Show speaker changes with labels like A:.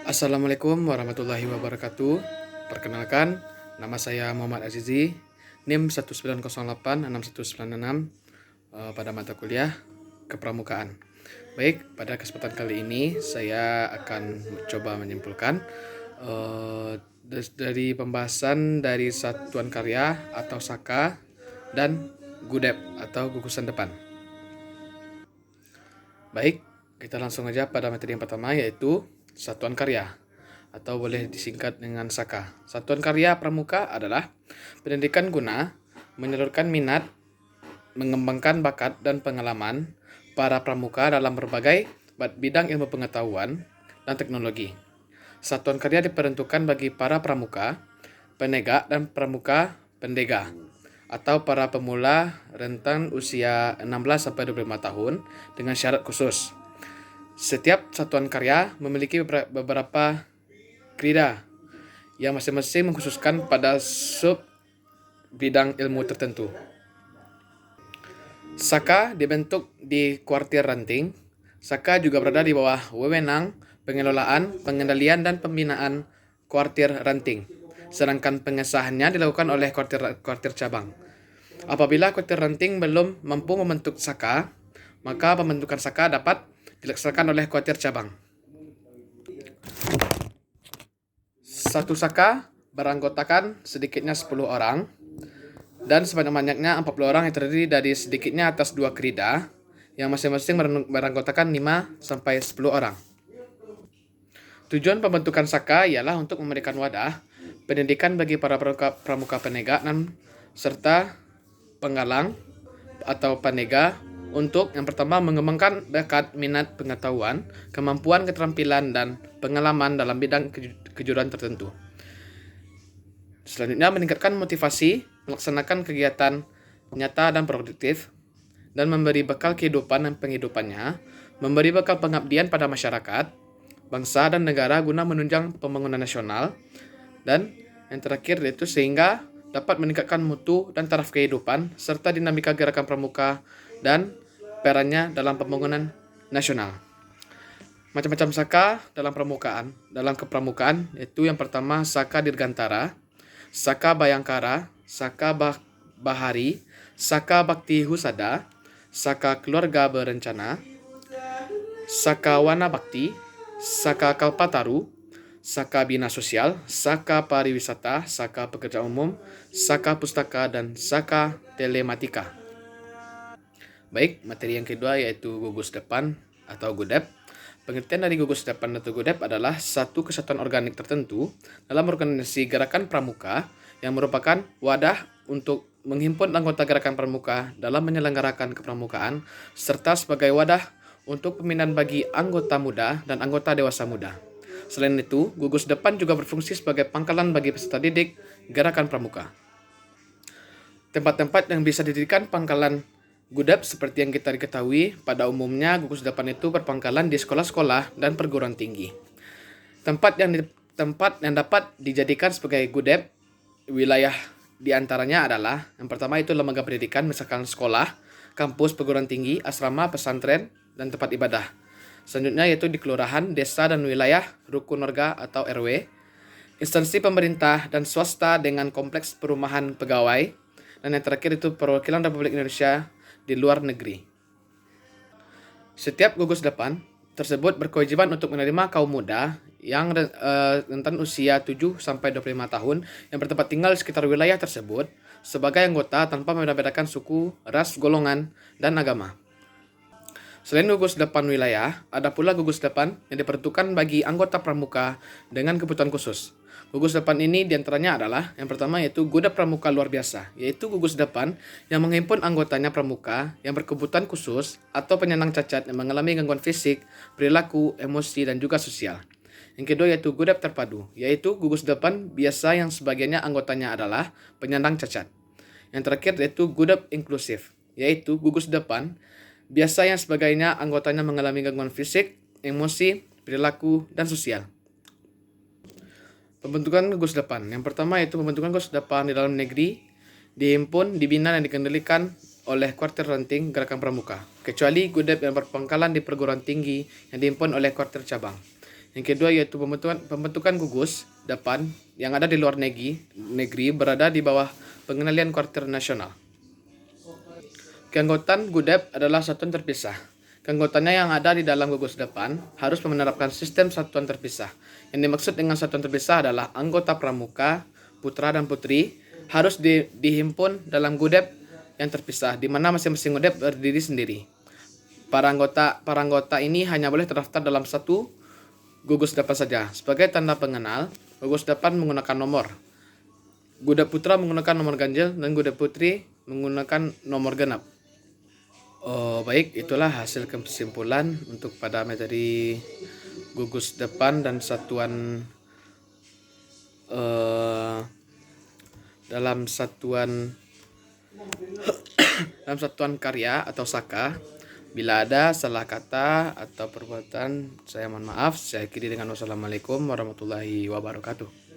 A: Assalamualaikum warahmatullahi wabarakatuh. Perkenalkan, nama saya Muhammad Azizi, NIM 19086196 pada mata kuliah Kepramukaan. Baik, pada kesempatan kali ini saya akan coba menyimpulkan dari pembahasan dari satuan karya atau SAKA dan GUDEP atau gugusan depan. Baik, kita langsung aja pada materi yang pertama, yaitu satuan karya atau boleh disingkat dengan SAKA. Satuan karya pramuka adalah pendidikan guna menyalurkan minat, mengembangkan bakat dan pengalaman para pramuka dalam berbagai bidang ilmu pengetahuan dan teknologi. Satuan karya diperuntukkan bagi para pramuka, penegak dan pramuka pendega atau para pemula rentan usia 16 sampai 25 tahun dengan syarat khusus. Setiap satuan karya memiliki beberapa krida yang masing-masing mengkhususkan pada sub bidang ilmu tertentu. SAKA dibentuk di kuartir ranting. SAKA juga berada di bawah wewenang pengelolaan, pengendalian, dan pembinaan kuartir ranting. Sedangkan pengesahannya dilakukan oleh kuartir cabang. Apabila kuartir ranting belum mampu membentuk SAKA, maka pembentukan SAKA dapat dilaksanakan oleh kuartir cabang. Satu SAKA beranggotakan sedikitnya 10 orang dan sebanyak-banyaknya 40 orang yang terdiri dari sedikitnya atas 2 krida yang masing-masing beranggotakan 5 sampai 10 orang. Tujuan pembentukan SAKA ialah untuk memberikan wadah pendidikan bagi para pramuka penegak dan serta penggalang atau panega untuk yang pertama mengembangkan bakat, minat, pengetahuan, kemampuan, keterampilan, dan pengalaman dalam bidang kejuruan tertentu. Selanjutnya meningkatkan motivasi, melaksanakan kegiatan nyata dan produktif, dan memberi bekal kehidupan dan penghidupannya, memberi bekal pengabdian pada masyarakat, bangsa dan negara guna menunjang pembangunan nasional, dan yang terakhir yaitu sehingga dapat meningkatkan mutu dan taraf kehidupan serta dinamika gerakan pramuka dan perannya dalam pembangunan nasional. Macam-macam SAKA dalam kepramukaan yaitu yang pertama SAKA Dirgantara, SAKA Bayangkara, SAKA Bahari, SAKA Bakti Husada, SAKA Keluarga Berencana, SAKA Wana Bakti, SAKA Kalpataru, SAKA Bina Sosial, SAKA Pariwisata, SAKA Pekerja Umum, SAKA Pustaka, dan SAKA Telematika. Baik, materi yang kedua yaitu gugus depan atau GUDEP. Pengertian dari gugus depan atau GUDEP adalah satu kesatuan organik tertentu dalam organisasi gerakan pramuka yang merupakan wadah untuk menghimpun anggota gerakan pramuka dalam menyelenggarakan kepramukaan serta sebagai wadah untuk pembinaan bagi anggota muda dan anggota dewasa muda. Selain itu, gugus depan juga berfungsi sebagai pangkalan bagi peserta didik gerakan pramuka. Tempat-tempat yang bisa didirikan pangkalan GUDEP seperti yang kita ketahui, pada umumnya gugus depan itu berpangkalan di sekolah-sekolah dan perguruan tinggi. Tempat yang dapat dijadikan sebagai GUDEP wilayah diantaranya adalah yang pertama itu lembaga pendidikan, misalkan sekolah, kampus, perguruan tinggi, asrama, pesantren, dan tempat ibadah. Selanjutnya yaitu di kelurahan, desa, dan wilayah rukun warga atau RW, instansi pemerintah dan swasta dengan kompleks perumahan pegawai, dan yang terakhir itu perwakilan Republik Indonesia di luar negeri. Setiap gugus depan tersebut berkewajiban untuk menerima kaum muda yang rentan usia 7 sampai 25 tahun yang bertempat tinggal di sekitar wilayah tersebut sebagai anggota tanpa membedakan suku, ras, golongan, dan agama. Selain gugus depan wilayah, ada pula gugus depan yang diperuntukkan bagi anggota pramuka dengan kebutuhan khusus. Gugus depan ini diantaranya adalah yang pertama yaitu GUDEP Pramuka Luar Biasa, yaitu gugus depan yang menghimpun anggotanya pramuka yang berkebutuhan khusus atau penyandang cacat yang mengalami gangguan fisik, perilaku, emosi, dan juga sosial. Yang kedua yaitu GUDEP Terpadu, yaitu gugus depan biasa yang sebagiannya anggotanya adalah penyandang cacat. Yang terakhir yaitu GUDEP Inklusif, yaitu gugus depan biasa yang sebagainya anggotanya mengalami gangguan fisik, emosi, perilaku, dan sosial. Pembentukan gugus depan. Yang pertama yaitu pembentukan gugus depan di dalam negeri dihimpun, dibina, dan dikendalikan oleh kuartir ranting gerakan pramuka, kecuali GUDEP yang berpangkalan di perguruan tinggi yang dihimpun oleh kuartir cabang. Yang kedua yaitu pembentukan gugus depan yang ada di luar negeri berada di bawah pengendalian Kuartir Nasional. Keanggotaan GUDEP adalah satuan terpisah. Keanggotaannya yang ada di dalam gugus depan harus menerapkan sistem satuan terpisah. Yang dimaksud dengan satuan terpisah adalah anggota pramuka, putra dan putri harus dihimpun dalam GUDEP yang terpisah, di mana masing-masing GUDEP berdiri sendiri. Para anggota ini hanya boleh terdaftar dalam satu gugus depan saja. Sebagai tanda pengenal, gugus depan menggunakan nomor. GUDEP putra menggunakan nomor ganjil dan GUDEP putri menggunakan nomor genap. Baik, itulah hasil kesimpulan untuk pada materi gugus depan dan satuan dalam satuan karya atau saka. Bila ada salah kata atau perbuatan, saya mohon maaf. Saya akhiri dengan wassalamualaikum warahmatullahi wabarakatuh.